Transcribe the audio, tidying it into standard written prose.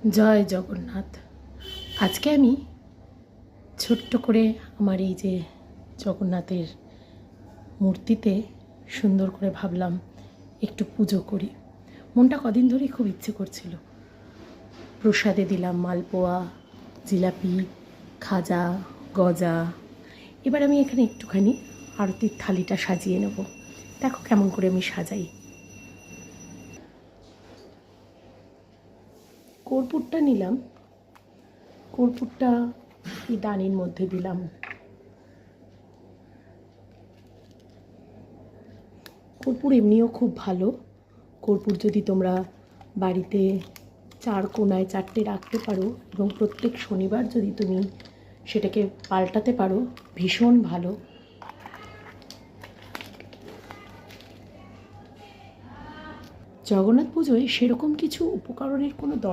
জয় জগন্নাথ। আজকে আমি ছোট্ট করে আমার এই যে জগন্নাথের মূর্তিতে সুন্দর করে ভাবলাম একটু পুজো করি। মনটা কদিন ধরেই খুব ইচ্ছে করছিল। প্রসাদে দিলাম মালপোয়া, জিলাপি, খাজা, গজা। এবার আমি এখানে একটুখানি আরতির থালিটা সাজিয়ে নেব। দেখো কেমন করে আমি সাজাই। কর্পূরটা নিলাম, কর্পূরটা এই দানির মধ্যে দিলাম। কর্পূর এমনিও খুব ভালো। কর্পূর যদি তোমরা বাড়িতে 4 কোণায় 4টে রাখতে পারো এবং প্রত্যেক শনিবার যদি তুমি সেটাকে পাল্টাতে পারো, ভীষণ ভালো। জগন্নাথ পুজোয় সেরকম কিছু উপকরণের কোনো দরকার